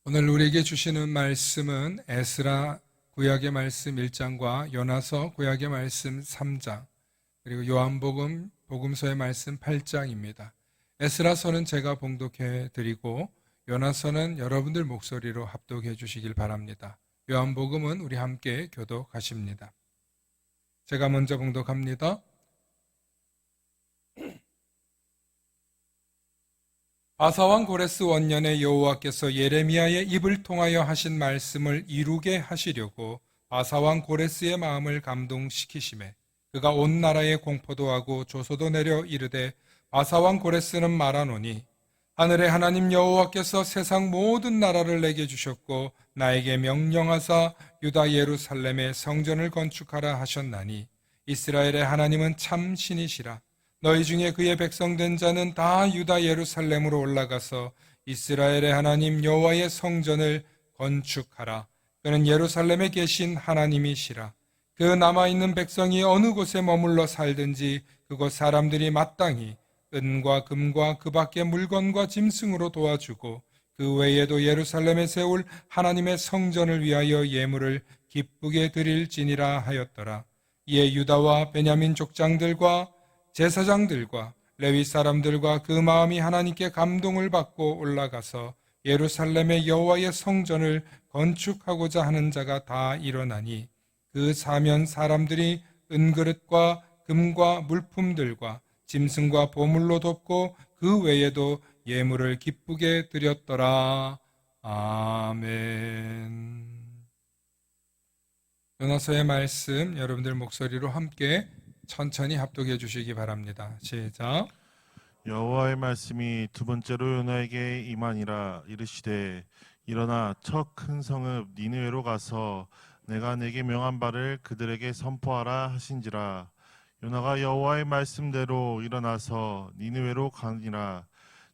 오늘 우리에게 주시는 말씀은 에스라 구약의 말씀 1장과 요나서 구약의 말씀 3장, 그리고 요한복음 복음서의 말씀 8장입니다. 에스라서는 제가 봉독해 드리고 요나서는 여러분들 목소리로 합독해 주시길 바랍니다. 요한복음은 우리 함께 교독하십니다. 제가 먼저 봉독합니다. 바사왕 고레스 원년에 여호와께서 예레미야의 입을 통하여 하신 말씀을 이루게 하시려고 바사왕 고레스의 마음을 감동시키시매 그가 온 나라에 공포도 하고 조소도 내려 이르되 바사왕 고레스는 말하노니 하늘의 하나님 여호와께서 세상 모든 나라를 내게 주셨고 나에게 명령하사 유다 예루살렘에 성전을 건축하라 하셨나니 이스라엘의 하나님은 참 신이시라. 너희 중에 그의 백성된 자는 다 유다 예루살렘으로 올라가서 이스라엘의 하나님 여호와의 성전을 건축하라. 그는 예루살렘에 계신 하나님이시라. 그 남아있는 백성이 어느 곳에 머물러 살든지 그곳 사람들이 마땅히 은과 금과 그 밖의 물건과 짐승으로 도와주고 그 외에도 예루살렘에 세울 하나님의 성전을 위하여 예물을 기쁘게 드릴지니라 하였더라. 이에 유다와 베냐민 족장들과 제사장들과 레위 사람들과 그 마음이 하나님께 감동을 받고 올라가서 예루살렘의 여호와의 성전을 건축하고자 하는 자가 다 일어나니 그 사면 사람들이 은그릇과 금과 물품들과 짐승과 보물로 돕고 그 외에도 예물을 기쁘게 드렸더라. 아멘. 요나서의 말씀 여러분들 목소리로 함께 천천히 합독해 주시기 바랍니다. 시작. 여호와의 말씀이 두 번째로 요나에게 임하니라. 이르시되 일어나 첫 큰 성읍 니느웨로 가서 내가 내게 명한 바를 그들에게 선포하라 하신지라. 요나가 여호와의 말씀대로 일어나서 니느웨로 가니라.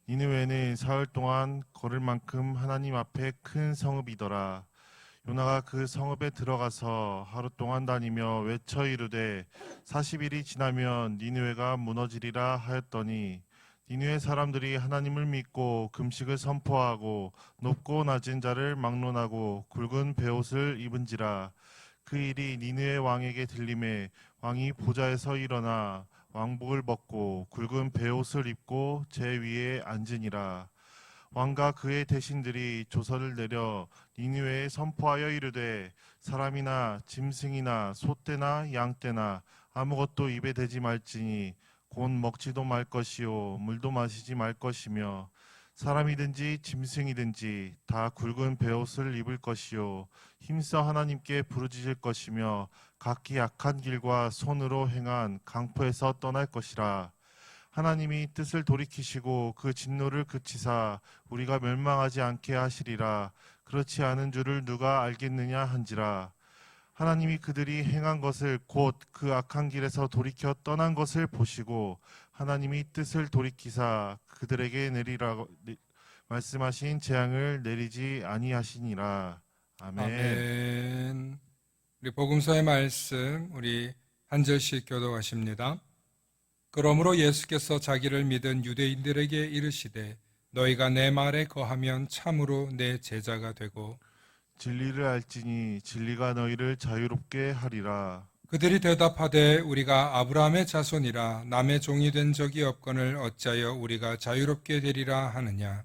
니느웨는 사흘 동안 걸을 만큼 하나님 앞에 큰 성읍이더라. 요나가 그 성읍에 들어가서 하루 동안 다니며 외쳐 이르되 40일이 지나면 니느웨가 무너지리라 하였더니 니느웨 사람들이 하나님을 믿고 금식을 선포하고 높고 낮은 자를 막론하고 굵은 베옷을 입은지라. 그 일이 니느웨 왕에게 들림에 왕이 보좌에서 일어나 왕복을 벗고 굵은 베옷을 입고 제 위에 앉으니라. 왕과 그의 대신들이 조서를 내려 니느웨에 선포하여 이르되 사람이나 짐승이나 소떼나 양떼나 아무것도 입에 대지 말지니 곧 먹지도 말 것이요 물도 마시지 말 것이며 사람이든지 짐승이든지 다 굵은 베옷을 입을 것이요 힘써 하나님께 부르짖을 것이며 각기 악한 길과 손으로 행한 강포에서 떠날 것이라. 하나님이 뜻을 돌이키시고 그 진노를 그치사 우리가 멸망하지 않게 하시리라. 그렇지 않은 줄을 누가 알겠느냐 한지라. 하나님이 그들이 행한 것을 곧 그 악한 길에서 돌이켜 떠난 것을 보시고 하나님이 뜻을 돌이키사 그들에게 내리라고 말씀하신 재앙을 내리지 아니하시니라. 아멘. 아멘. 우리 복음서의 말씀 우리 한 절씩 교독하십니다. 그러므로 예수께서 자기를 믿은 유대인들에게 이르시되 너희가 내 말에 거하면 참으로 내 제자가 되고 진리를 알지니 진리가 너희를 자유롭게 하리라. 그들이 대답하되 우리가 아브라함의 자손이라 남의 종이 된 적이 없거늘 어찌하여 우리가 자유롭게 되리라 하느냐.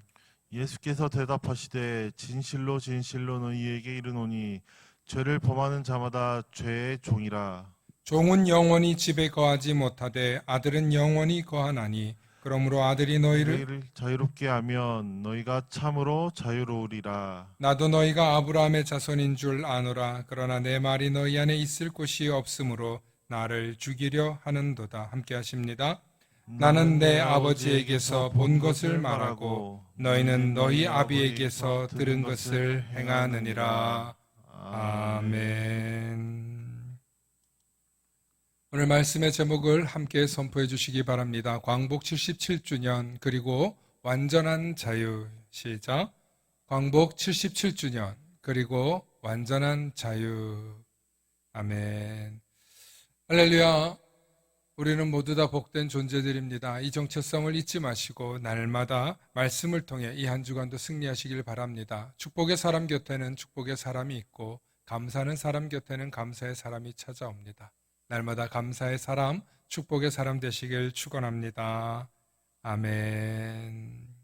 예수께서 대답하시되 진실로 진실로 너희에게 이르노니 죄를 범하는 자마다 죄의 종이라. 종은 영원히 집에 거하지 못하되 아들은 영원히 거하나니 그러므로 아들이 너희를 자유롭게 하면 너희가 참으로 자유로우리라. 나도 너희가 아브라함의 자손인 줄 아노라. 그러나 내 말이 너희 안에 있을 곳이 없으므로 나를 죽이려 하는도다. 함께 하십니다. 나는 내 아버지에게서 본 것을 말하고 너희는 너희 아비에게서 들은 것을 행하느니라. 아멘. 오늘 말씀의 제목을 함께 선포해 주시기 바랍니다. 광복 77주년 그리고 완전한 자유. 시작. 광복 77주년 그리고 완전한 자유. 아멘. 할렐루야. 우리는 모두 다 복된 존재들입니다. 이 정체성을 잊지 마시고 날마다 말씀을 통해 이 한 주간도 승리하시길 바랍니다. 축복의 사람 곁에는 축복의 사람이 있고 감사하는 사람 곁에는 감사의 사람이 찾아옵니다. 날마다 감사의 사람, 축복의 사람 되시길 축원합니다. 아멘.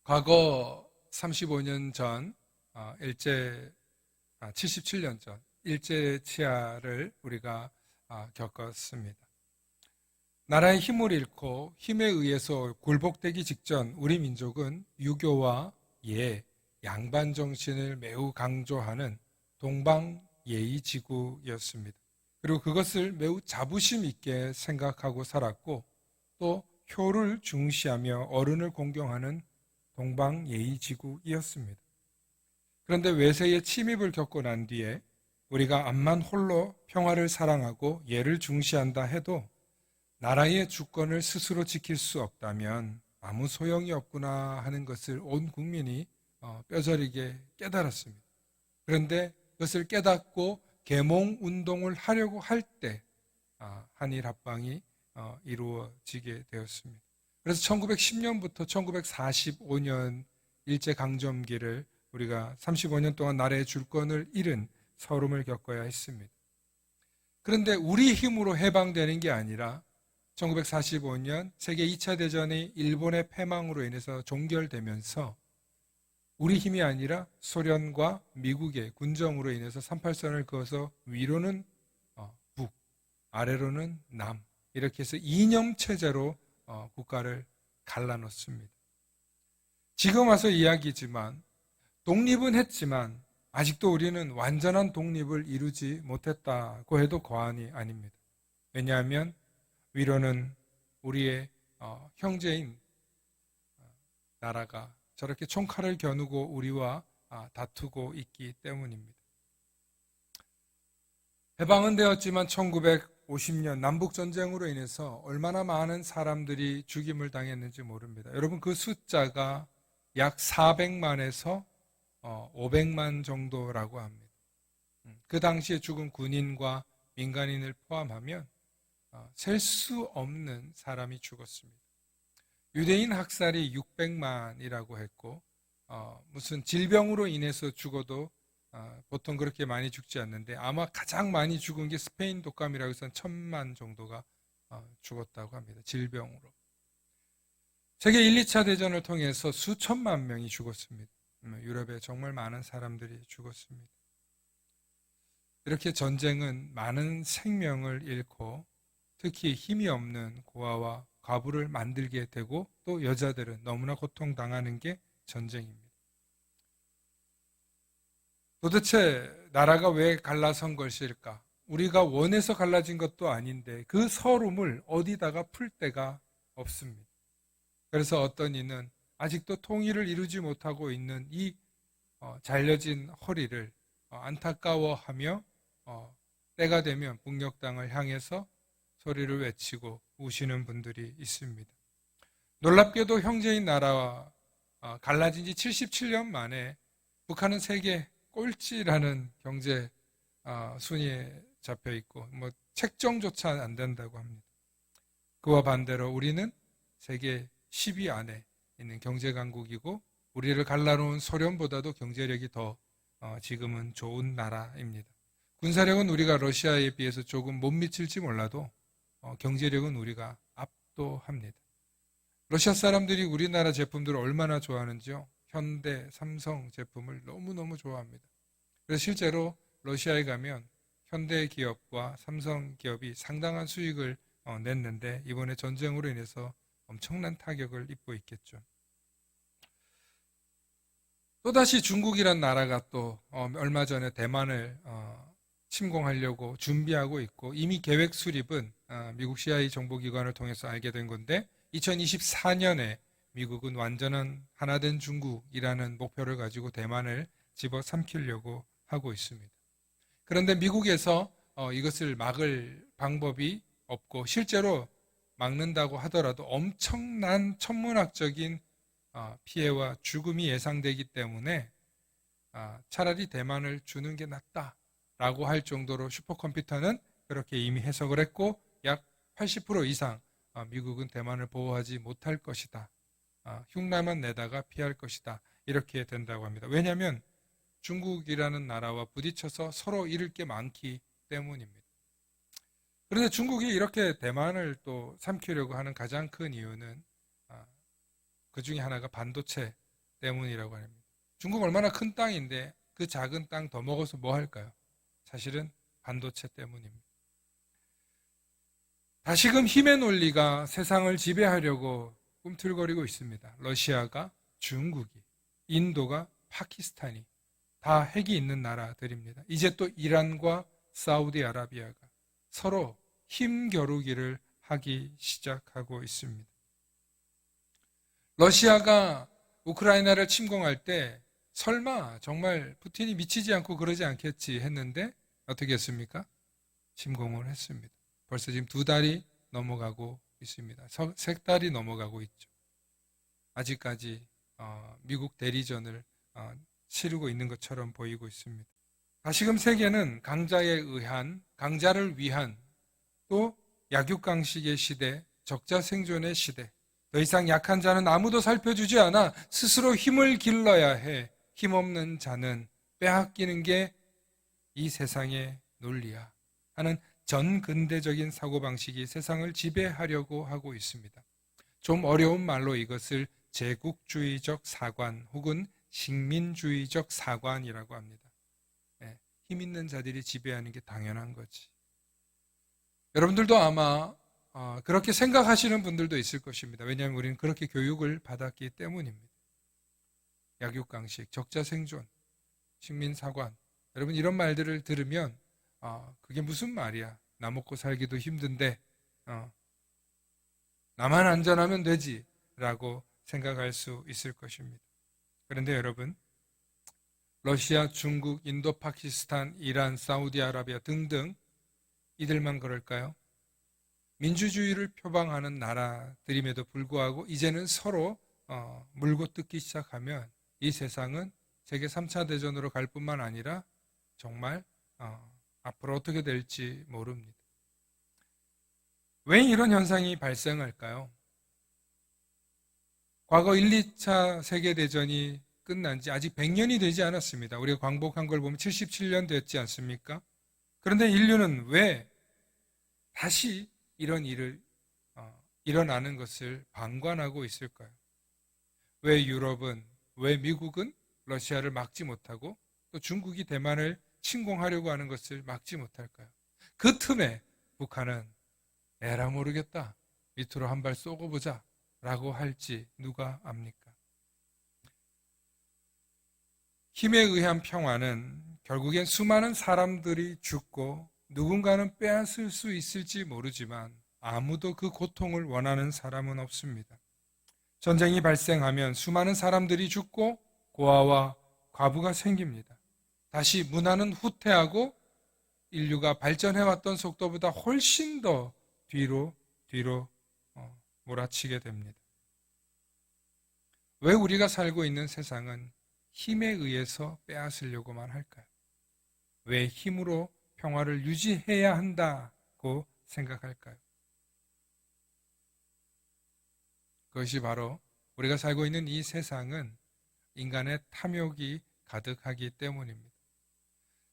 과거 35년 전, 77년 전 일제 치하를 우리가 겪었습니다. 나라의 힘을 잃고 힘에 의해서 굴복되기 직전 우리 민족은 유교와 양반 정신을 매우 강조하는 동방예의지구였습니다. 그리고 그것을 매우 자부심 있게 생각하고 살았고 또 효를 중시하며 어른을 공경하는 동방예의지구이었습니다. 그런데 외세의 침입을 겪고 난 뒤에 우리가 암만 홀로 평화를 사랑하고 예를 중시한다 해도 나라의 주권을 스스로 지킬 수 없다면 아무 소용이 없구나 하는 것을 온 국민이 뼈저리게 깨달았습니다. 그런데 그것을 깨닫고 계몽 운동을 하려고 할 때 한일 합방이 이루어지게 되었습니다. 그래서 1910년부터 1945년 일제강점기를 우리가 35년 동안 나라의 주권을 잃은 서름을 겪어야 했습니다. 그런데 우리 힘으로 해방되는 게 아니라 1945년 세계 2차 대전이 일본의 패망으로 인해서 종결되면서 우리 힘이 아니라 소련과 미국의 군정으로 인해서 38선을 그어서 위로는 북, 아래로는 남, 이렇게 해서 이념체제로 국가를 갈라놓습니다. 지금 와서 이야기지만 독립은 했지만 아직도 우리는 완전한 독립을 이루지 못했다고 해도 과언이 아닙니다. 왜냐하면 위로는 우리의 형제인 나라가 저렇게 총칼을 겨누고 우리와 다투고 있기 때문입니다. 해방은 되었지만 1950년 남북전쟁으로 인해서 얼마나 많은 사람들이 죽임을 당했는지 모릅니다. 여러분, 그 숫자가 약 400만에서 500만 정도라고 합니다. 그 당시에 죽은 군인과 민간인을 포함하면 셀 수 없는 사람이 죽었습니다. 유대인 학살이 600만이라고 했고 무슨 질병으로 인해서 죽어도 보통 그렇게 많이 죽지 않는데 아마 가장 많이 죽은 게 스페인 독감이라고 해서 1000만 정도가 죽었다고 합니다. 질병으로. 세계 1, 2차 대전을 통해서 수천만 명이 죽었습니다. 유럽에 정말 많은 사람들이 죽었습니다. 이렇게 전쟁은 많은 생명을 잃고 특히 힘이 없는 고아와 과부를 만들게 되고 또 여자들은 너무나 고통당하는 게 전쟁입니다. 도대체 나라가 왜 갈라선 것일까? 우리가 원해서 갈라진 것도 아닌데 그 서름을 어디다가 풀 데가 없습니다. 그래서 어떤 이는 아직도 통일을 이루지 못하고 있는 이 잘려진 허리를 안타까워하며 때가 되면 북녘 땅을 향해서 소리를 외치고 우시는 분들이 있습니다. 놀랍게도 형제인 나라와 갈라진 지 77년 만에 북한은 세계 꼴찌라는 경제 순위에 잡혀 있고 책정조차 안 된다고 합니다. 그와 반대로 우리는 세계 10위 안에 있는 경제 강국이고 우리를 갈라놓은 소련보다도 경제력이 더 지금은 좋은 나라입니다. 군사력은 우리가 러시아에 비해서 조금 못 미칠지 몰라도 경제력은 우리가 압도합니다. 러시아 사람들이 우리나라 제품들을 얼마나 좋아하는지요? 현대, 삼성 제품을 너무너무 좋아합니다. 그래서 실제로 러시아에 가면 현대 기업과 삼성 기업이 상당한 수익을 냈는데 이번에 전쟁으로 인해서 엄청난 타격을 입고 있겠죠. 또다시 중국이란 나라가 또 얼마 전에 대만을 침공하려고 준비하고 있고 이미 계획 수립은 미국 CIA 정보기관을 통해서 알게 된 건데 2024년에 미국은 완전한 하나된 중국이라는 목표를 가지고 대만을 집어삼키려고 하고 있습니다. 그런데 미국에서 이것을 막을 방법이 없고 실제로 막는다고 하더라도 엄청난 천문학적인 피해와 죽음이 예상되기 때문에 차라리 대만을 주는 게 낫다라고 할 정도로 슈퍼컴퓨터는 그렇게 이미 해석을 했고 약 80% 이상 미국은 대만을 보호하지 못할 것이다. 흉내만 내다가 피할 것이다. 이렇게 된다고 합니다. 왜냐하면 중국이라는 나라와 부딪혀서 서로 잃을 게 많기 때문입니다. 그런데 중국이 이렇게 대만을 또 삼키려고 하는 가장 큰 이유는 그 중에 하나가 반도체 때문이라고 합니다. 중국 얼마나 큰 땅인데 그 작은 땅 더 먹어서 뭐 할까요? 사실은 반도체 때문입니다. 다시금 힘의 논리가 세상을 지배하려고 꿈틀거리고 있습니다. 러시아가, 중국이, 인도가, 파키스탄이 다 핵이 있는 나라들입니다. 이제 또 이란과 사우디아라비아가 서로 힘겨루기를 하기 시작하고 있습니다. 러시아가 우크라이나를 침공할 때 설마 정말 푸틴이 미치지 않고 그러지 않겠지 했는데 어떻게 했습니까? 침공을 했습니다. 벌써 지금 2달이 넘어가고 있습니다. 석 달이 넘어가고 있죠. 아직까지 미국 대리전을 치르고 있는 것처럼 보이고 있습니다. 다시금 세계는 강자를 위한 또 약육강식의 시대, 적자생존의 시대, 더 이상 약한 자는 아무도 살펴주지 않아 스스로 힘을 길러야 해. 힘없는 자는 빼앗기는 게 이 세상의 논리야 하는 전근대적인 사고방식이 세상을 지배하려고 하고 있습니다. 좀 어려운 말로 이것을 제국주의적 사관 혹은 식민주의적 사관이라고 합니다. 힘 있는 자들이 지배하는 게 당연한 거지. 여러분들도 아마 그렇게 생각하시는 분들도 있을 것입니다. 왜냐하면 우리는 그렇게 교육을 받았기 때문입니다. 약육강식, 적자생존, 식민사관. 여러분 이런 말들을 들으면 그게 무슨 말이야. 나 먹고 살기도 힘든데 나만 안전하면 되지 라고 생각할 수 있을 것입니다. 그런데 여러분, 러시아, 중국, 인도, 파키스탄, 이란, 사우디아라비아 등등 이들만 그럴까요? 민주주의를 표방하는 나라들임에도 불구하고 이제는 서로 물고 뜯기 시작하면 이 세상은 세계 3차 대전으로 갈 뿐만 아니라 정말 앞으로 어떻게 될지 모릅니다. 왜 이런 현상이 발생할까요? 과거 1, 2차 세계대전이 끝난 지 아직 100년이 되지 않았습니다. 우리가 광복한 걸 보면 77년 됐지 않습니까? 그런데 인류는 왜 다시 이런 일을 일어나는 것을 방관하고 있을까요? 왜 유럽은, 왜 미국은 러시아를 막지 못하고 또 중국이 대만을 침공하려고 하는 것을 막지 못할까요? 그 틈에 북한은 에라 모르겠다. 밑으로 한 발 쏘고 보자 라고 할지 누가 압니까? 힘에 의한 평화는 결국엔 수많은 사람들이 죽고 누군가는 빼앗을 수 있을지 모르지만 아무도 그 고통을 원하는 사람은 없습니다. 전쟁이 발생하면 수많은 사람들이 죽고 고아와 과부가 생깁니다. 다시 문화는 후퇴하고 인류가 발전해왔던 속도보다 훨씬 더 뒤로 몰아치게 됩니다. 왜 우리가 살고 있는 세상은 힘에 의해서 빼앗으려고만 할까요? 왜 힘으로 평화를 유지해야 한다고 생각할까요? 그것이 바로 우리가 살고 있는 이 세상은 인간의 탐욕이 가득하기 때문입니다.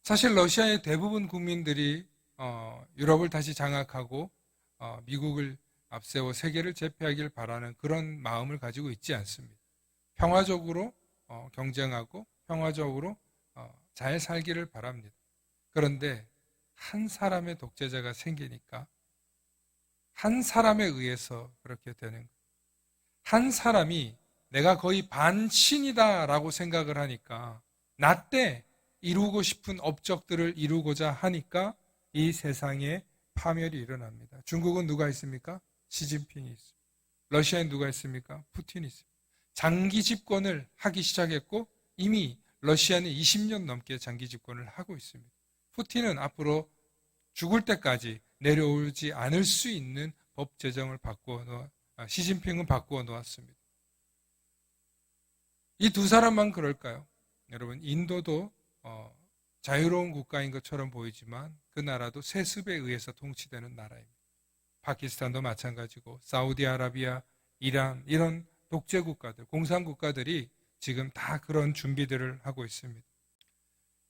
사실 러시아의 대부분 국민들이 유럽을 다시 장악하고 미국을 앞세워 세계를 제패하길 바라는 그런 마음을 가지고 있지 않습니다. 평화적으로 경쟁하고 평화적으로 잘 살기를 바랍니다. 그런데 한 사람의 독재자가 생기니까 한 사람에 의해서 그렇게 되는 거예요. 한 사람이 내가 거의 반신이다라고 생각을 하니까 나 때 이루고 싶은 업적들을 이루고자 하니까 이 세상에 파멸이 일어납니다. 중국은 누가 있습니까? 시진핑이 있습니다. 러시아엔 누가 있습니까? 푸틴이 있습니다. 장기 집권을 하기 시작했고 이미 러시아는 20년 넘게 장기 집권을 하고 있습니다. 푸틴은 앞으로 죽을 때까지 내려오지 않을 수 있는 법 제정을 시진핑은 바꾸어 놓았습니다. 이 두 사람만 그럴까요? 여러분, 인도도 자유로운 국가인 것처럼 보이지만 그 나라도 세습에 의해서 통치되는 나라입니다. 파키스탄도 마찬가지고 사우디아라비아, 이란 이런 독재 국가들, 공산 국가들이 지금 다 그런 준비들을 하고 있습니다.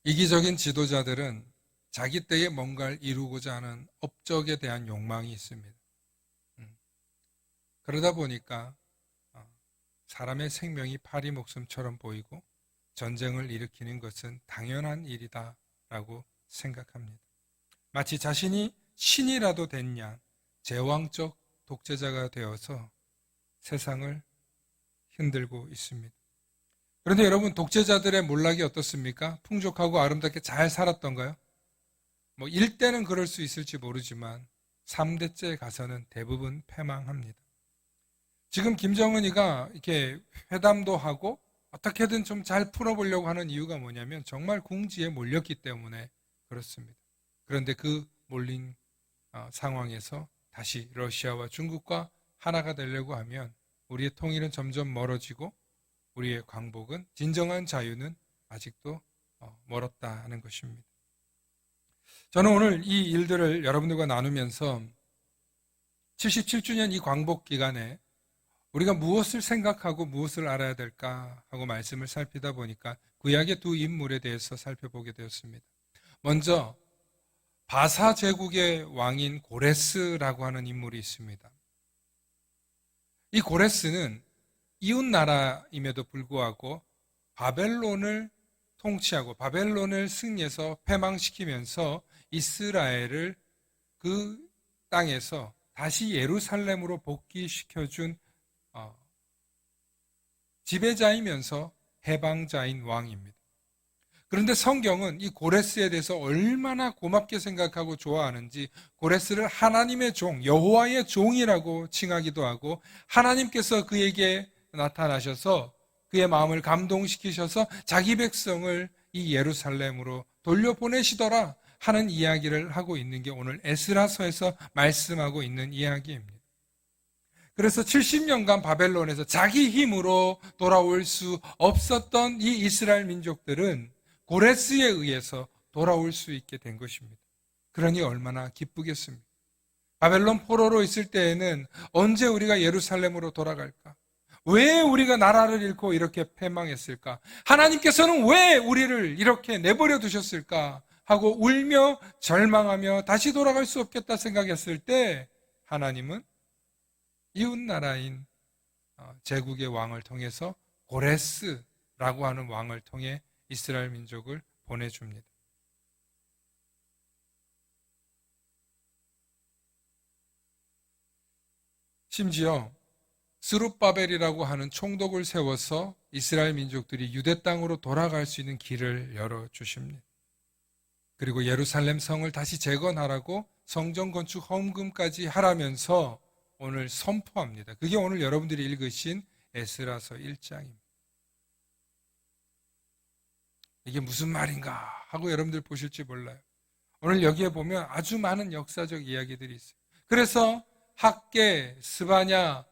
이기적인 지도자들은 자기 때에 뭔가를 이루고자 하는 업적에 대한 욕망이 있습니다. 그러다 보니까 사람의 생명이 파리 목숨처럼 보이고 전쟁을 일으키는 것은 당연한 일이다라고 생각합니다. 마치 자신이 신이라도 된 양, 제왕적 독재자가 되어서 세상을 흔들고 있습니다. 그런데 여러분, 독재자들의 몰락이 어떻습니까? 풍족하고 아름답게 잘 살았던가요? 1대는 그럴 수 있을지 모르지만 3대째 가서는 대부분 패망합니다. 지금 김정은이가 이렇게 회담도 하고 어떻게든 좀 잘 풀어보려고 하는 이유가 뭐냐면 정말 궁지에 몰렸기 때문에 그렇습니다. 그런데 그 몰린 상황에서 다시 러시아와 중국과 하나가 되려고 하면 우리의 통일은 점점 멀어지고 우리의 광복은, 진정한 자유는 아직도 멀었다 하는 것입니다. 저는 오늘 이 일들을 여러분들과 나누면서 77주년 이 광복 기간에 우리가 무엇을 생각하고 무엇을 알아야 될까 하고 말씀을 살피다 보니까 구약의 두 인물에 대해서 살펴보게 되었습니다. 먼저 바사 제국의 왕인 고레스라고 하는 인물이 있습니다. 이 고레스는 이웃 나라임에도 불구하고 바벨론을 통치하고 바벨론을 승리해서 패망시키면서 이스라엘을 그 땅에서 다시 예루살렘으로 복귀시켜준 지배자이면서 해방자인 왕입니다. 그런데 성경은 이 고레스에 대해서 얼마나 고맙게 생각하고 좋아하는지 고레스를 하나님의 종, 여호와의 종이라고 칭하기도 하고 하나님께서 그에게 나타나셔서 그의 마음을 감동시키셔서 자기 백성을 이 예루살렘으로 돌려보내시더라 하는 이야기를 하고 있는 게 오늘 에스라서에서 말씀하고 있는 이야기입니다. 그래서 70년간 바벨론에서 자기 힘으로 돌아올 수 없었던 이 이스라엘 민족들은 고레스에 의해서 돌아올 수 있게 된 것입니다. 그러니 얼마나 기쁘겠습니까? 바벨론 포로로 있을 때에는 언제 우리가 예루살렘으로 돌아갈까? 왜 우리가 나라를 잃고 이렇게 패망했을까? 하나님께서는 왜 우리를 이렇게 내버려 두셨을까? 하고 울며 절망하며 다시 돌아갈 수 없겠다 생각했을 때 하나님은 이웃 나라인 제국의 왕을 통해서 고레스라고 하는 왕을 통해 이스라엘 민족을 보내줍니다. 심지어 스룹바벨이라고 하는 총독을 세워서 이스라엘 민족들이 유대 땅으로 돌아갈 수 있는 길을 열어주십니다. 그리고 예루살렘 성을 다시 재건하라고 성전 건축 헌금까지 하라면서 오늘 선포합니다. 그게 오늘 여러분들이 읽으신 에스라서 1장입니다. 이게 무슨 말인가 하고 여러분들 보실지 몰라요. 오늘 여기에 보면 아주 많은 역사적 이야기들이 있어요. 그래서 학개, 스바냐,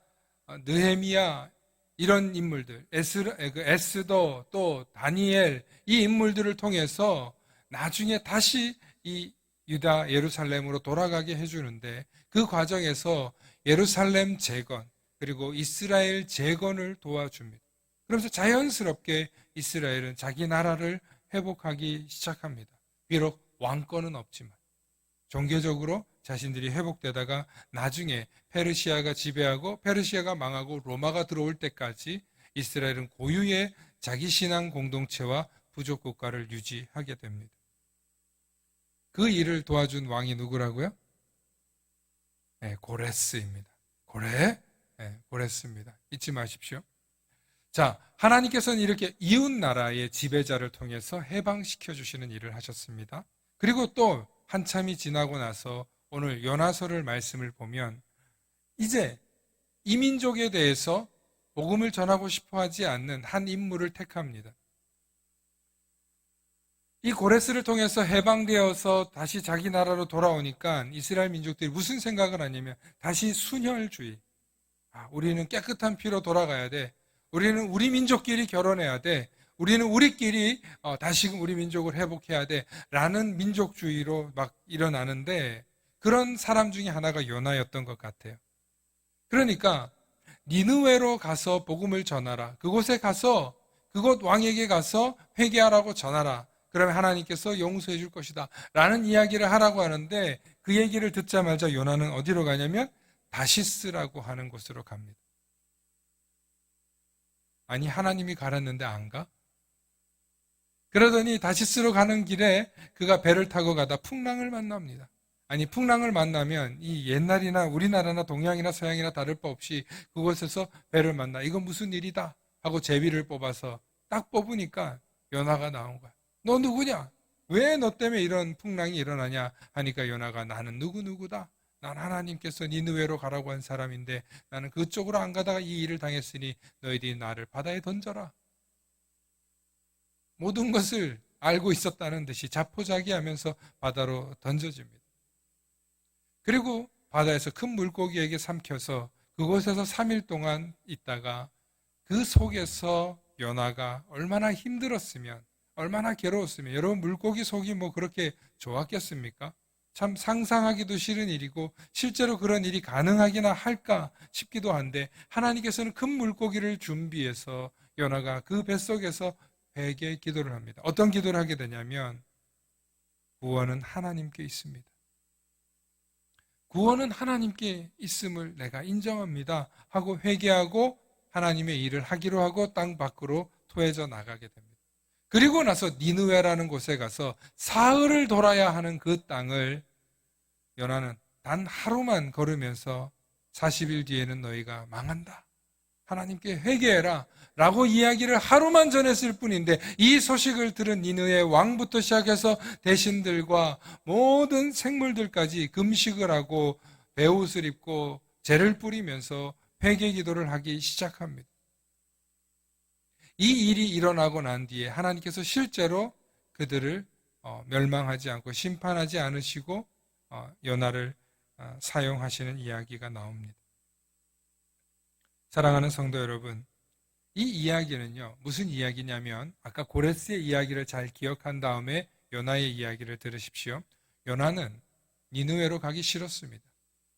느헤미야 이런 인물들, 에스더 또 다니엘 이 인물들을 통해서 나중에 다시 이 유다 예루살렘으로 돌아가게 해주는데 그 과정에서 예루살렘 재건 그리고 이스라엘 재건을 도와줍니다. 그러면서 자연스럽게 이스라엘은 자기 나라를 회복하기 시작합니다. 비록 왕권은 없지만 종교적으로 자신들이 회복되다가 나중에 페르시아가 지배하고 페르시아가 망하고 로마가 들어올 때까지 이스라엘은 고유의 자기 신앙 공동체와 부족 국가를 유지하게 됩니다. 그 일을 도와준 왕이 누구라고요? 네, 고레스입니다. 고레스입니다. 잊지 마십시오. 자, 하나님께서는 이렇게 이웃 나라의 지배자를 통해서 해방시켜 주시는 일을 하셨습니다. 그리고 또 한참이 지나고 나서 오늘 요나서를 말씀을 보면 이제 이민족에 대해서 복음을 전하고 싶어 하지 않는 한 인물을 택합니다. 이 고레스를 통해서 해방되어서 다시 자기 나라로 돌아오니까 이스라엘 민족들이 무슨 생각을 하냐면 다시 순혈주의. 우리는 깨끗한 피로 돌아가야 돼. 우리는 우리 민족끼리 결혼해야 돼. 우리는 우리끼리 다시금 우리 민족을 회복해야 돼. 라는 민족주의로 막 일어나는데 그런 사람 중에 하나가 요나였던 것 같아요. 그러니까 니느웨로 가서 복음을 전하라. 그곳에 가서 그곳 왕에게 가서 회개하라고 전하라. 그러면 하나님께서 용서해 줄 것이다. 라는 이야기를 하라고 하는데 그 얘기를 듣자마자 요나는 어디로 가냐면 다시스라고 하는 곳으로 갑니다. 아니 하나님이 가랐는데 안 가? 그러더니 다시스로 가는 길에 그가 배를 타고 가다 풍랑을 만납니다. 아니 풍랑을 만나면 이 옛날이나 우리나라나 동양이나 서양이나 다를 바 없이 그곳에서 배를 만나. 이건 무슨 일이다 하고 제비를 뽑아서 딱 뽑으니까 요나가 나온 거야. 너 누구냐? 왜 너 때문에 이런 풍랑이 일어나냐 하니까 요나가 나는 누구누구다. 난 하나님께서 니느웨로 가라고 한 사람인데 나는 그쪽으로 안 가다가 이 일을 당했으니 너희들이 나를 바다에 던져라. 모든 것을 알고 있었다는 듯이 자포자기하면서 바다로 던져집니다. 그리고 바다에서 큰 물고기에게 삼켜서 그곳에서 3일 동안 있다가 그 속에서 요나가 얼마나 힘들었으면, 얼마나 괴로웠으면, 여러분 물고기 속이 뭐 그렇게 좋았겠습니까? 참 상상하기도 싫은 일이고 실제로 그런 일이 가능하기나 할까 싶기도 한데, 하나님께서는 큰 물고기를 준비해서 요나가 그 뱃속에서 회개 기도를 합니다. 어떤 기도를 하게 되냐면, 구원은 하나님께 있습니다. 구원은 하나님께 있음을 내가 인정합니다 하고 회개하고 하나님의 일을 하기로 하고 땅 밖으로 토해져 나가게 됩니다. 그리고 나서 니느웨라는 곳에 가서 사흘을 돌아야 하는 그 땅을 요나는 단 하루만 걸으면서 40일 뒤에는 너희가 망한다, 하나님께 회개해라 라고 이야기를 하루만 전했을 뿐인데, 이 소식을 들은 니느웨 왕부터 시작해서 대신들과 모든 생물들까지 금식을 하고 베옷을 입고 재를 뿌리면서 회개 기도를 하기 시작합니다. 이 일이 일어나고 난 뒤에 하나님께서 실제로 그들을 멸망하지 않고 심판하지 않으시고 요나를 사용하시는 이야기가 나옵니다. 사랑하는 성도 여러분, 이 이야기는요, 무슨 이야기냐면, 아까 고레스의 이야기를 잘 기억한 다음에 요나의 이야기를 들으십시오. 요나는 니느웨로 가기 싫었습니다.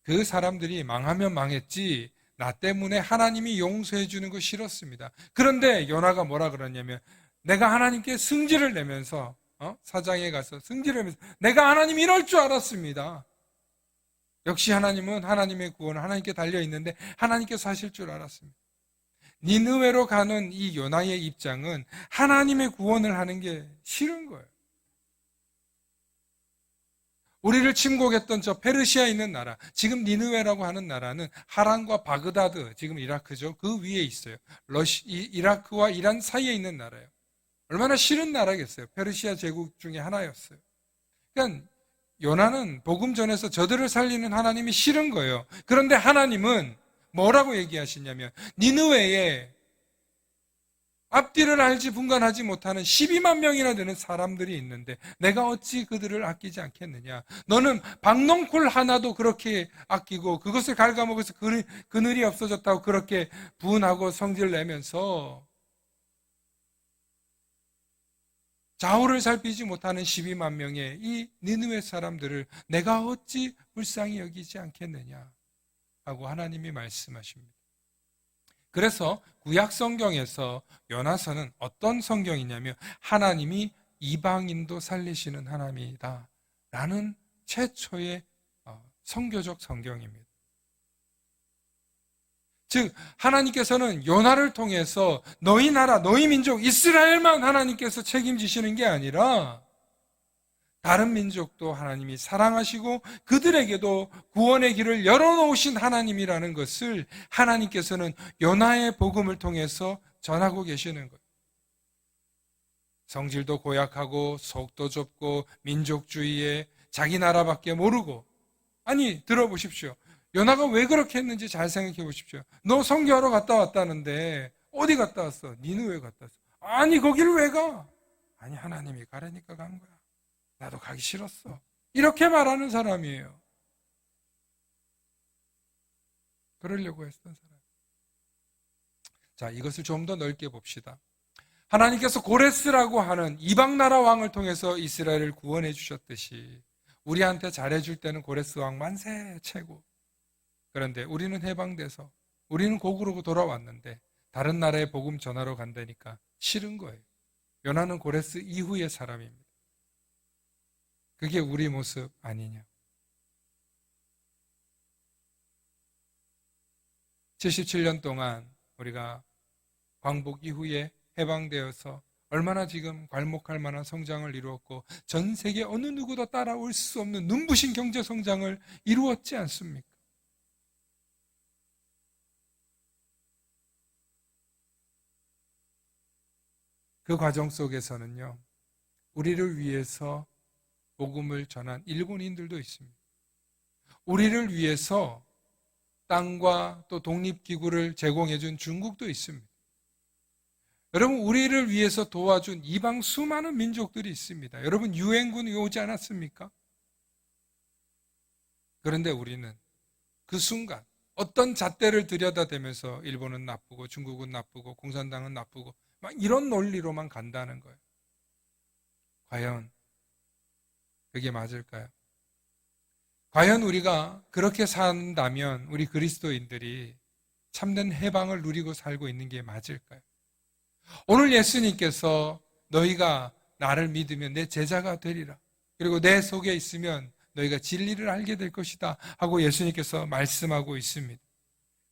그 사람들이 망하면 망했지 나 때문에 하나님이 용서해 주는 거 싫었습니다. 그런데 요나가 뭐라 그러냐면, 내가 하나님께 승질을 내면서 사장에 가서 승질을 내면서 내가 하나님 이럴 줄 알았습니다. 역시 하나님은, 하나님의 구원은 하나님께 달려있는데 하나님께서 하실 줄 알았습니다. 니느웨로 가는 이 요나의 입장은 하나님의 구원을 하는 게 싫은 거예요. 우리를 침공했던 저 페르시아에 있는 나라, 지금 니느웨라고 하는 나라는 하란과 바그다드, 지금 이라크죠, 그 위에 있어요. 이라크와 이란 사이에 있는 나라예요. 얼마나 싫은 나라겠어요. 페르시아 제국 중에 하나였어요. 그러니까 요나는 복음 전에서 저들을 살리는 하나님이 싫은 거예요. 그런데 하나님은 뭐라고 얘기하시냐면, 니느웨에 앞뒤를 알지 분간하지 못하는 12만 명이나 되는 사람들이 있는데 내가 어찌 그들을 아끼지 않겠느냐. 너는 박농쿨 하나도 그렇게 아끼고 그것을 갉아먹어서 그늘이 없어졌다고 그렇게 분하고 성질 내면서 좌우를 살피지 못하는 12만 명의 이 니느웨 사람들을 내가 어찌 불쌍히 여기지 않겠느냐 하고 하나님이 말씀하십니다. 그래서 구약 성경에서 요나서는 어떤 성경이냐면, 하나님이 이방인도 살리시는 하나님이다 라는 최초의 선교적 성경입니다. 즉 하나님께서는 요나를 통해서 너희 나라, 너희 민족 이스라엘만 하나님께서 책임지시는 게 아니라 다른 민족도 하나님이 사랑하시고 그들에게도 구원의 길을 열어놓으신 하나님이라는 것을 하나님께서는 요나의 복음을 통해서 전하고 계시는 거예요. 성질도 고약하고 속도 좁고 민족주의에 자기 나라밖에 모르고, 아니 들어보십시오. 요나가 왜 그렇게 했는지 잘 생각해 보십시오. 너 선교하러 갔다 왔다는데 어디 갔다 왔어? 니느웨 갔다 왔어. 아니 거기를 왜 가? 아니 하나님이 가라니까 간 거야. 나도 가기 싫었어. 이렇게 말하는 사람이에요. 그러려고 했던 사람. 자, 이것을 좀 더 넓게 봅시다. 하나님께서 고레스라고 하는 이방 나라 왕을 통해서 이스라엘을 구원해 주셨듯이 우리한테 잘해줄 때는 고레스 왕 만세 최고. 그런데 우리는 해방돼서 우리는 고국으로 돌아왔는데 다른 나라에 복음 전하러 간다니까 싫은 거예요. 요나는 고레스 이후의 사람입니다. 그게 우리 모습 아니냐. 77년 동안 우리가 광복 이후에 해방되어서 얼마나 지금 괄목할 만한 성장을 이루었고 전 세계 어느 누구도 따라올 수 없는 눈부신 경제 성장을 이루었지 않습니까? 그 과정 속에서는요, 우리를 위해서 복음을 전한 일본인들도 있습니다. 우리를 위해서 땅과 또 독립기구를 제공해준 중국도 있습니다. 여러분, 우리를 위해서 도와준 이방 수많은 민족들이 있습니다. 여러분, 유엔군이 오지 않았습니까? 그런데 우리는 그 순간 어떤 잣대를 들여다대면서 일본은 나쁘고 중국은 나쁘고 공산당은 나쁘고 막 이런 논리로만 간다는 거예요. 과연 그게 맞을까요? 과연 우리가 그렇게 산다면 우리 그리스도인들이 참된 해방을 누리고 살고 있는 게 맞을까요? 오늘 예수님께서 너희가 나를 믿으면 내 제자가 되리라. 그리고 내 속에 있으면 너희가 진리를 알게 될 것이다 하고 예수님께서 말씀하고 있습니다.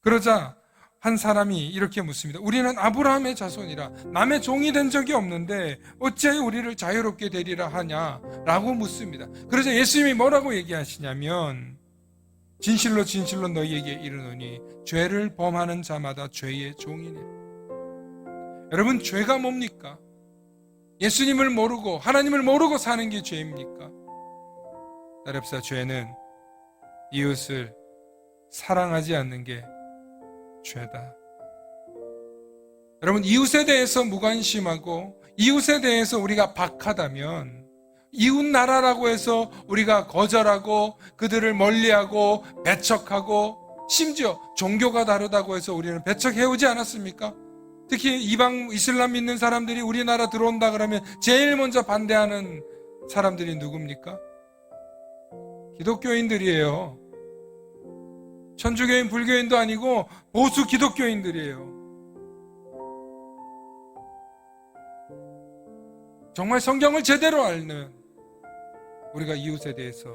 그러자 한 사람이 이렇게 묻습니다. 우리는 아브라함의 자손이라 남의 종이 된 적이 없는데 어찌 우리를 자유롭게 되리라 하냐라고 묻습니다. 그래서 예수님이 뭐라고 얘기하시냐면 진실로 진실로 너희에게 이르노니 죄를 범하는 자마다 죄의 종이니라. 여러분, 죄가 뭡니까? 예수님을 모르고 하나님을 모르고 사는 게 죄입니까? 따릅사 죄는 이웃을 사랑하지 않는 게 죄다. 여러분, 이웃에 대해서 무관심하고 이웃에 대해서 우리가 박하다면 이웃 나라라고 해서 우리가 거절하고 그들을 멀리하고 배척하고 심지어 종교가 다르다고 해서 우리는 배척해오지 않았습니까? 특히 이방 이슬람 믿는 사람들이 우리나라 들어온다 그러면 제일 먼저 반대하는 사람들이 누굽니까? 기독교인들이에요. 천주교인, 불교인도 아니고 보수 기독교인들이에요. 정말 성경을 제대로 알는 우리가 이웃에 대해서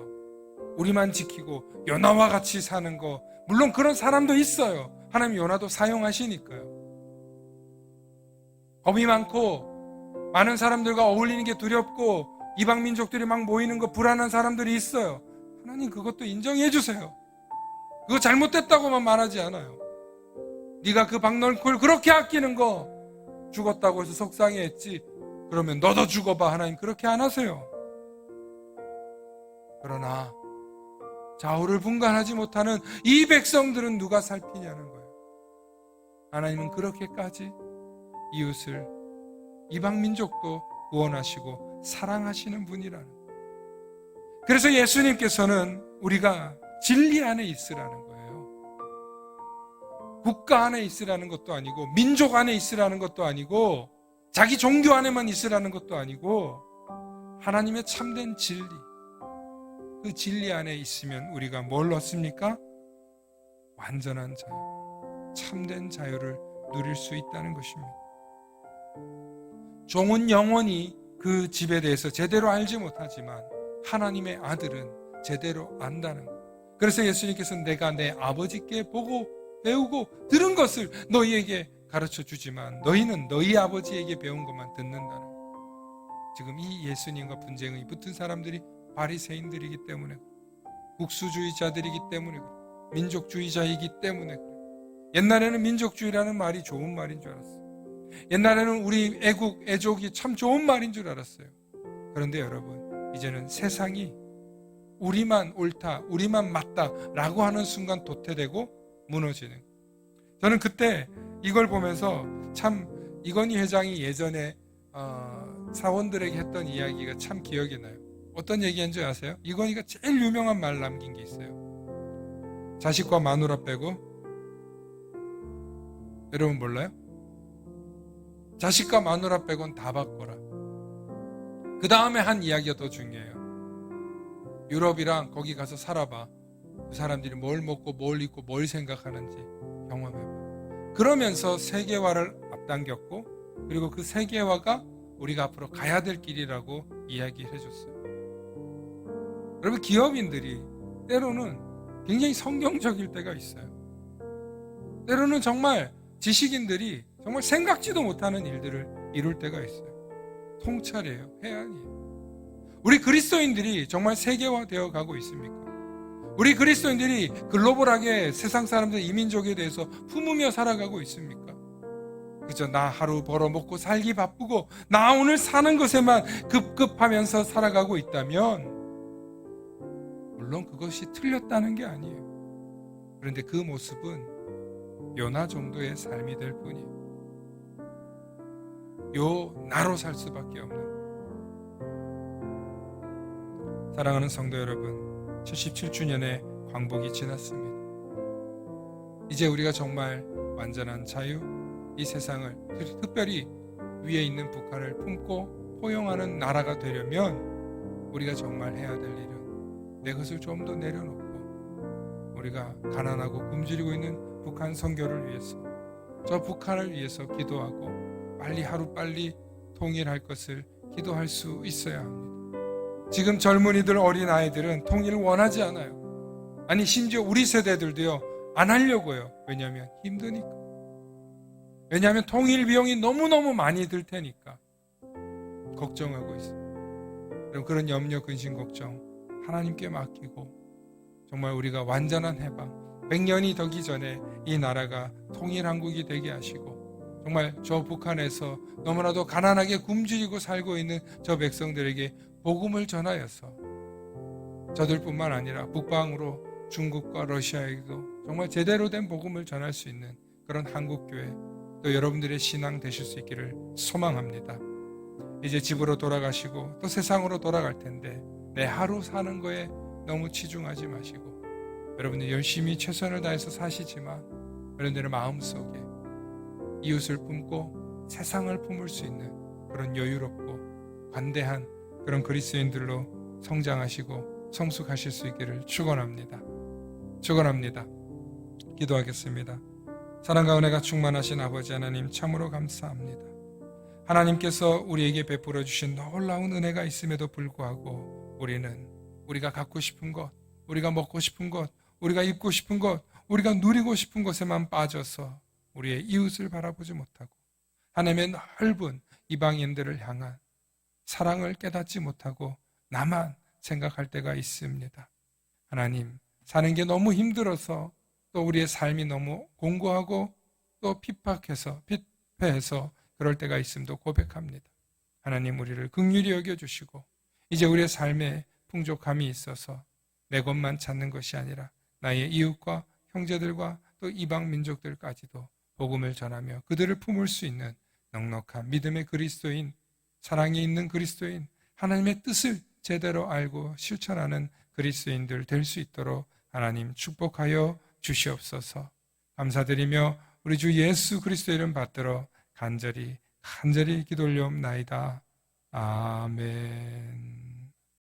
우리만 지키고 연화와 같이 사는 거, 물론 그런 사람도 있어요. 하나님 연화도 사용하시니까요. 겁이 많고 많은 사람들과 어울리는 게 두렵고 이방 민족들이 막 모이는 거 불안한 사람들이 있어요. 하나님 그것도 인정해 주세요. 그거 잘못됐다고만 말하지 않아요. 네가 그 박넓고 그렇게 아끼는 거 죽었다고 해서 속상해했지, 그러면 너도 죽어봐. 하나님 그렇게 안 하세요. 그러나 좌우를 분간하지 못하는 이 백성들은 누가 살피냐는 거예요. 하나님은 그렇게까지 이웃을, 이방 민족도 구원하시고 사랑하시는 분이라는 거예요. 그래서 예수님께서는 우리가 진리 안에 있으라는 거예요. 국가 안에 있으라는 것도 아니고 민족 안에 있으라는 것도 아니고 자기 종교 안에만 있으라는 것도 아니고 하나님의 참된 진리, 그 진리 안에 있으면 우리가 뭘 얻습니까? 완전한 자유, 참된 자유를 누릴 수 있다는 것입니다. 종은 영원히 그 집에 대해서 제대로 알지 못하지만 하나님의 아들은 제대로 안다는 것. 그래서 예수님께서는 내가 내 아버지께 보고 배우고 들은 것을 너희에게 가르쳐 주지만 너희는 너희 아버지에게 배운 것만 듣는다는 것. 지금 이 예수님과 분쟁이 붙은 사람들이 바리새인들이기 때문에, 국수주의자들이기 때문에, 민족주의자이기 때문에. 옛날에는 민족주의라는 말이 좋은 말인 줄 알았어요. 옛날에는 우리 애국, 애족이 참 좋은 말인 줄 알았어요. 그런데 여러분, 이제는 세상이 우리만 옳다, 우리만 맞다 라고 하는 순간 도태되고 무너지는. 저는 그때 이걸 보면서 참 이건희 회장이 예전에 사원들에게 했던 이야기가 참 기억이 나요. 어떤 얘기인지 아세요? 이건희가 제일 유명한 말 남긴 게 있어요. 자식과 마누라 빼고. 여러분 몰라요? 자식과 마누라 빼곤 다 바꿔라. 그 다음에 한 이야기가 더 중요해요. 유럽이랑 거기 가서 살아봐. 그 사람들이 뭘 먹고 뭘 입고 뭘 생각하는지 경험해봐. 그러면서 세계화를 앞당겼고, 그리고 그 세계화가 우리가 앞으로 가야 될 길이라고 이야기를 해줬어요. 여러분, 기업인들이 때로는 굉장히 성경적일 때가 있어요. 때로는 정말 지식인들이 정말 생각지도 못하는 일들을 이룰 때가 있어요. 통찰이에요. 해안이에요. 우리 그리스도인들이 정말 세계화되어 가고 있습니까? 우리 그리스도인들이 글로벌하게 세상 사람들, 이민족에 대해서 품으며 살아가고 있습니까? 그저 나 하루 벌어 먹고 살기 바쁘고 나 오늘 사는 것에만 급급하면서 살아가고 있다면 물론 그것이 틀렸다는 게 아니에요. 그런데 그 모습은 요나 정도의 삶이 될 뿐이에요. 요 나로 살 수밖에 없는. 사랑하는 성도 여러분, 77주년의 광복이 지났습니다. 이제 우리가 정말 완전한 자유, 이 세상을 특별히 위에 있는 북한을 품고 포용하는 나라가 되려면 우리가 정말 해야 될 일은 내 것을 좀 더 내려놓고 우리가 가난하고 굶주리고 있는 북한 선교를 위해서, 저 북한을 위해서 기도하고 빨리 하루빨리 통일할 것을 기도할 수 있어야 합니다. 지금 젊은이들, 어린아이들은 통일을 원하지 않아요. 아니 심지어 우리 세대들도요 안 하려고요. 왜냐하면 힘드니까. 왜냐하면 통일 비용이 너무너무 많이 들 테니까 걱정하고 있어요. 그럼 그런 염려, 근심, 걱정 하나님께 맡기고 정말 우리가 완전한 해방, 100년이 더기 전에 이 나라가 통일한국이 되게 하시고 정말 저 북한에서 너무나도 가난하게 굶주리고 살고 있는 저 백성들에게 복음을 전하여서 저들뿐만 아니라 북방으로 중국과 러시아에도 정말 제대로 된 복음을 전할 수 있는 그런 한국교회, 또 여러분들의 신앙 되실 수 있기를 소망합니다. 이제 집으로 돌아가시고 또 세상으로 돌아갈 텐데 내 하루 사는 거에 너무 치중하지 마시고 여러분들 열심히 최선을 다해서 사시지만 여러분들의 마음속에 이웃을 품고 세상을 품을 수 있는 그런 여유롭고 관대한 그런 그리스도인들로 성장하시고 성숙하실 수 있기를 축원합니다. 축원합니다. 기도하겠습니다. 사랑과 은혜가 충만하신 아버지 하나님, 참으로 감사합니다. 하나님께서 우리에게 베풀어 주신 놀라운 은혜가 있음에도 불구하고 우리는 우리가 갖고 싶은 것, 우리가 먹고 싶은 것, 우리가 입고 싶은 것, 우리가 누리고 싶은 것에만 빠져서 우리의 이웃을 바라보지 못하고 하나님의 넓은 이방인들을 향한 사랑을 깨닫지 못하고 나만 생각할 때가 있습니다. 하나님, 사는 게 너무 힘들어서 또 우리의 삶이 너무 공고하고 또 피폐해서 그럴 때가 있음도 고백합니다. 하나님, 우리를 긍휼히 여겨주시고 이제 우리의 삶에 풍족함이 있어서 내 것만 찾는 것이 아니라 나의 이웃과 형제들과 또 이방 민족들까지도 복음을 전하며 그들을 품을 수 있는 넉넉한 믿음의 그리스도인, 사랑이 있는 그리스도인, 하나님의 뜻을 제대로 알고 실천하는 그리스도인들 될 수 있도록 하나님 축복하여 주시옵소서. 감사드리며 우리 주 예수 그리스도의 이름 받들어 간절히 기도 올려옵나이다. 아멘.